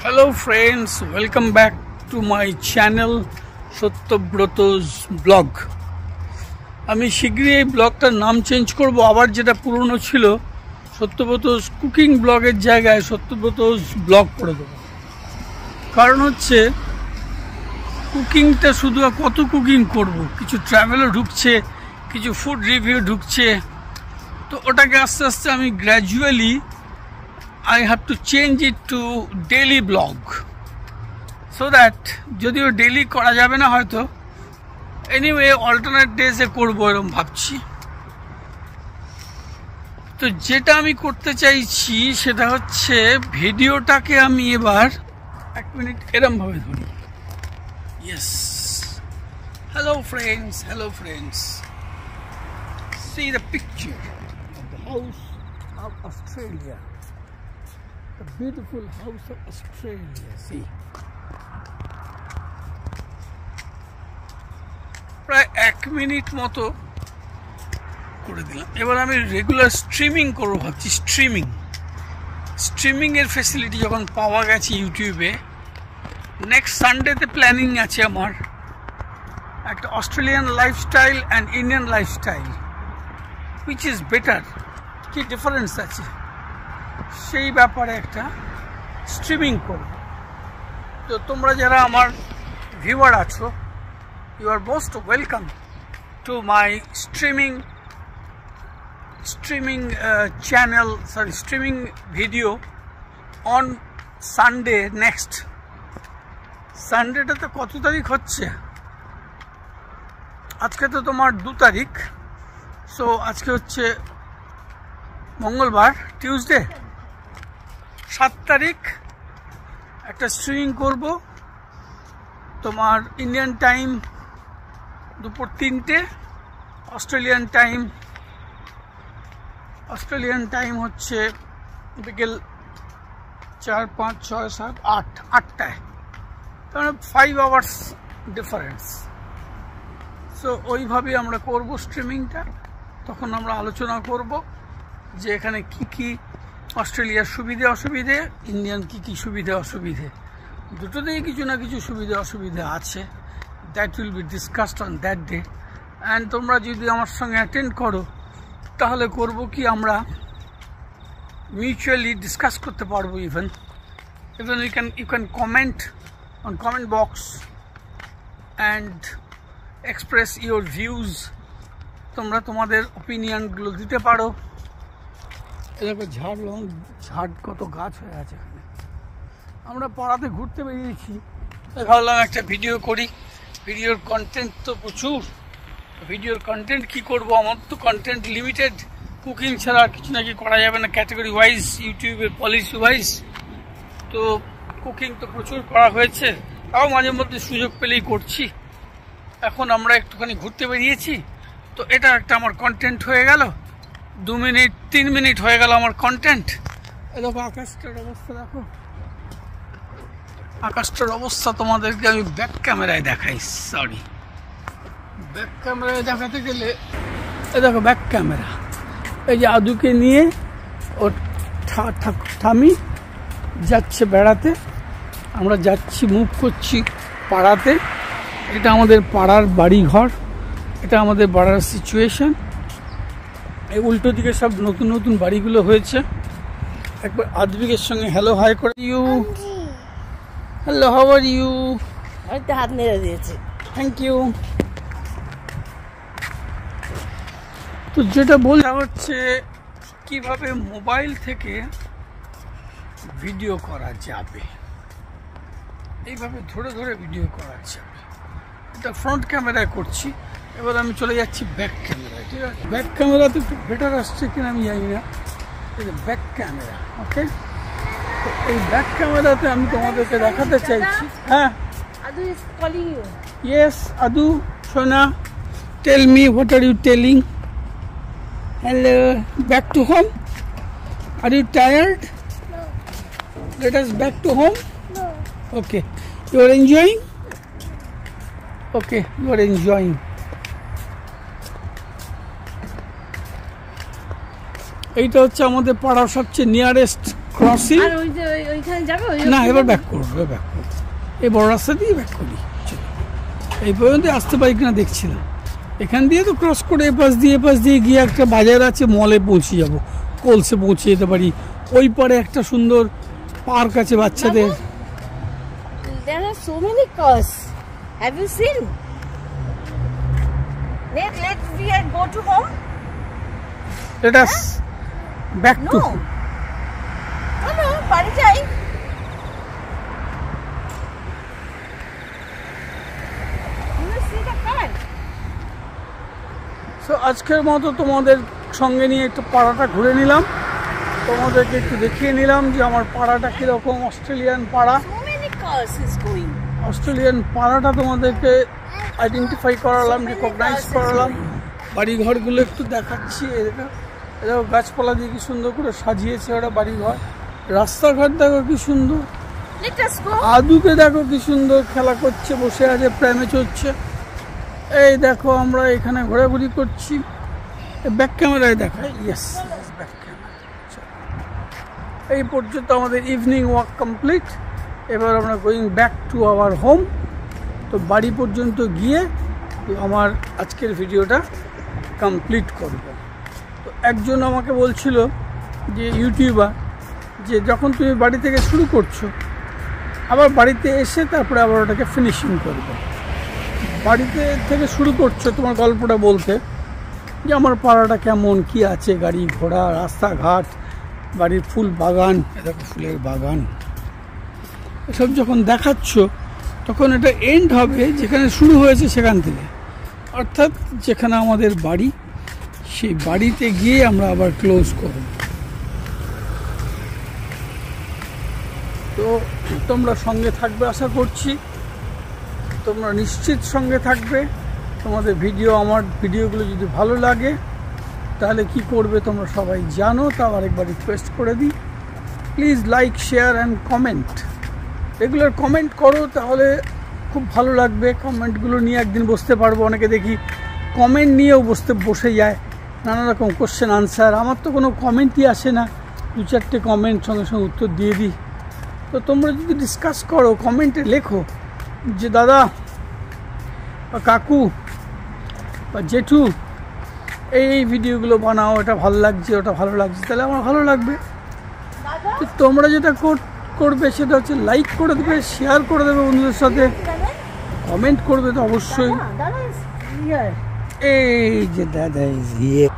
Hello friends, welcome back to my channel Satyabrata's blog. আমি শীঘ্রই এই ব্লগটার নাম চেঞ্জ করব, আবার যেটা পুরনো ছিল সত্যব্রত's কুকিং ব্লগের জায়গায় সত্যব্রত's ব্লগ করে দেবো। কারণ হচ্ছে কুকিংটা শুধু কত কুকিং করব, কিছু ট্রাভেলও ঢুকছে, কিছু ফুড রিভিউ ঢুকছে, তো ওটাকে আস্তে আস্তে আমি gradually I have to change it to daily blog so that যদিও ডেইলি করা যাবে না হয়তো, এনিওয়ে অল্টারনেট ডেজে করবো এরকম ভাবছি। তো যেটা আমি করতে চাইছি সেটা হচ্ছে ভিডিওটাকে আমি এবার এক মিনিট এরম ভাবে ধরি। Yes, hello friends, see the picture of the house of Australia. The beautiful house of Australia. See, প্রায় 1 মিনিট মতো করে দিলাম। এবার আমি রেগুলার স্ট্রিমিং করবো ভাবছি। স্ট্রিমিং এর ফেসিলিটি যখন পাওয়া গেছে ইউটিউবে, নেক্সট সানডেতে প্ল্যানিং আছে আমার একটা Australian lifestyle and Indian lifestyle, which is better, কি ডিফারেন্স আছে সেই ব্যাপারে একটা স্ট্রিমিং করব। তো তোমরা যারা আমার ভিউয়ার আছো, you are most welcome to my streaming channel, streaming video on Sunday. Next সানডেটাতে কত তারিখ হচ্ছে? আজকে তো তোমার 2 তারিখ, সো আজকে হচ্ছে মঙ্গলবার, টিউসডে 7 তারিখ একটা স্ট্রিমিং করব। তোমার ইন্ডিয়ান টাইম দুপুর 3টে, অস্ট্রেলিয়ান টাইম হচ্ছে বিকেল 4, 5, 6, 7, 8টায়, তার মানে 5 আওয়ার্স ডিফারেন্স। সো ওইভাবে আমরা করব স্ট্রিমিংটা। তখন আমরা আলোচনা করব যে এখানে কি কি অস্ট্রেলিয়ার সুবিধে অসুবিধে, ইন্ডিয়ান কি কি সুবিধে অসুবিধে, দুটোতেই কিছু না কিছু সুবিধে অসুবিধে আছে। That will be discussed on that day. And তোমরা যদি আমার সঙ্গে অ্যাটেন্ড করো তাহলে করব কি, আমরা মিউচুয়ালি ডিসকাস করতে পারবো। Even you can comment on comment box and express your views. তোমরা তোমাদের ওপিনিয়নগুলো দিতে পারো। এরকম ঝাড় কত গাছ হয়ে আছে এখানে। আমরা পাড়াতে ঘুরতে বেরিয়েছি, ভাবলাম একটা ভিডিও করি। ভিডিওর কন্টেন্ট তো প্রচুর, ভিডিওর কন্টেন্ট কি করব, আমার তো কন্টেন্ট লিমিটেড। কুকিং ছাড়া কিছু নাকি করা যাবে না ক্যাটাগরি ওয়াইজ, ইউটিউবের পলিসি ওয়াইজ। তো কুকিং তো প্রচুর করা হয়েছে, তাও মাঝে মধ্যে সুযোগ পেলেই করছি। এখন আমরা একটুখানি ঘুরতে বেরিয়েছি, তো এটা একটা আমার কন্টেন্ট হয়ে গেল। 2 মিনিট 3 মিনিট হয়ে গেল আমার কন্টেন্ট। দেখো আকাশটার অবস্থা, দেখো আকাশটার অবস্থা তোমাদেরকে আমি ব্যাক ক্যামেরায় দেখাই। সরি, ব্যাক ক্যামেরায় দেখাতে গেলে দেখো ব্যাক ক্যামেরা, এই যে আদুকে নিয়ে ও ঠামি যাচ্ছে বেড়াতে, আমরা যাচ্ছি, মুভ করছি পাড়াতে। এটা আমাদের পাড়ার বাড়ি ঘর, এটা আমাদের পাড়ার সিচুয়েশন। এই উল্টো দিকে সব নতুন নতুন বাড়িগুলো হয়েছে। একবার আদবিকের সঙ্গে হ্যালো হাই করে। You hello, how are you? হয়তো হাত নেড়ে দিয়েছে, থ্যাংক ইউ। তো যেটা বলা হচ্ছে কিভাবে মোবাইল থেকে ভিডিও করা যাবে, এইভাবে ধরে ধরে ভিডিও করা যাবে। এটা ফ্রন্ট ক্যামেরায় করছি, এবার আমি চলে যাচ্ছি ব্যাক ক্যামেরায়। ঠিক আছে, ব্যাক ক্যামেরাতে একটু বেটার আসছে কিনা আমি জানি না। এটা ব্যাক ক্যামেরা, ওকে। তো এই ব্যাক ক্যামেরাতে আমি তোমাদেরকে দেখাতে চাইছি। হ্যাঁ, Adu is calling you. Yes Adu সোনা, tell me what are you telling? Hello, back to home? Are you tired? No. Let us back to home? No. Okay, you are enjoying? Okay, you are enjoying. এইটা হচ্ছে আমাদের পাড়ার সবচেয়ে nearest crossing. আর ওই যে ওইখানে যাবে না, এবার ব্যাক করবো, এই বড় রাস্তা দিয়ে ব্যাক করি। এই পর্যন্ত আসতে পারি কিনা দেখছিলাম। এখান দিয়ে তো ক্রস করে এপাশ দিয়ে গিয়ে একটা বাজার আছে, মলে পৌঁছে যাব, কোলসে পৌঁছে যেতে পারি। ওই পারে একটা সুন্দর পার্ক আছে বাচ্চাদের। There are so many cars. Have you seen? Let we go to home. Let us back to. No, বাড়ি যাই। You see the car? So আজকের মতো তোমাদের সঙ্গে নিয়ে একটু পাড়াটা ঘুরে নিলাম, তোমাদেরকে একটু দেখিয়ে নিলাম যে আমার পাড়াটা কীরকম। অস্ট্রেলিয়ান পাড়া, So many cars is going. Australian পাড়াটা তোমাদেরকে আইডেন্টিফাই করালাম, রিকগনাইজ করালাম। বাড়িঘরগুলো একটু দেখাচ্ছি। এরাও গাছপালা দিয়ে কি সুন্দর করে সাজিয়েছে ওরা বাড়িঘর। রাস্তাঘাট দেখো কি সুন্দর। Let us go. আদুকে দেখো কি সুন্দর খেলা করছে, বসে আছে, প্রেমে চড়ছে। এই দেখো আমরা এখানে ঘোরাঘুরি করছি। ব্যাক ক্যামেরায় দেখায়, ইয়েস ব্যাক ক্যামেরা। এই পর্যন্ত আমাদের ইভিনিং ওয়াক কমপ্লিট। এবার আমরা going back to our home. তো বাড়ি পর্যন্ত গিয়ে আমার আজকের ভিডিওটা কমপ্লিট করব। তো একজন আমাকে বলছিল যে ইউটিউবার, যে যখন তুমি বাড়ি থেকে শুরু করছো আবার বাড়িতে এসে তারপরে আবার ওটাকে ফিনিশিং করবে। বাড়িতে থেকে শুরু করছো তোমার গল্পটা বলতে, যে আমার পাড়াটা কেমন, কি আছে, গাড়ি ঘোড়া, রাস্তাঘাট, বাড়ির ফুল বাগান, এরকম ফুলের বাগান, এসব যখন দেখাচ্ছ তখন এটা এন্ড হবে যেখানে শুরু হয়েছে সেখান থেকে, অর্থাৎ যেখানে আমাদের বাড়ি, সেই বাড়িতে গিয়ে আমরা আবার ক্লোজ করব। তো তোমরা সঙ্গে থাকবে আশা করছি, তোমরা নিশ্চিত সঙ্গে থাকবে। তোমাদের আমার ভিডিওগুলো যদি ভালো লাগে তাহলে কি করবে তোমরা সবাই জানো, তাও আরেকবার রিকোয়েস্ট করে দিই, please like, share and comment. Regular comment করো, তাহলে খুব ভালো লাগবে। কমেন্টগুলো নিয়ে একদিন বসতে পারবো। অনেকে দেখি কমেন্ট নিয়েও বসে যায়, নানা রকম কোশ্চেন আনসার। আমার তো কোনো কমেন্টই আসে না, 2-4টে কমেন্ট সঙ্গে সঙ্গে উত্তর দিয়ে দিই। তো তোমরা যদি ডিসকাস করো, কমেন্টে লেখো যে দাদা বা কাকু বা জেঠু এই ভিডিওগুলো বানাও, এটা ভালো লাগছে, ওটা ভালো লাগছে, তাহলে আমার ভালো লাগবে। তো তোমরা যেটা করবে সেটা হচ্ছে লাইক করে দেবে, শেয়ার করে দেবে বন্ধুদের সাথে, কমেন্ট করবে তো অবশ্যই। এই যে দাদা ইজ হিয়ার।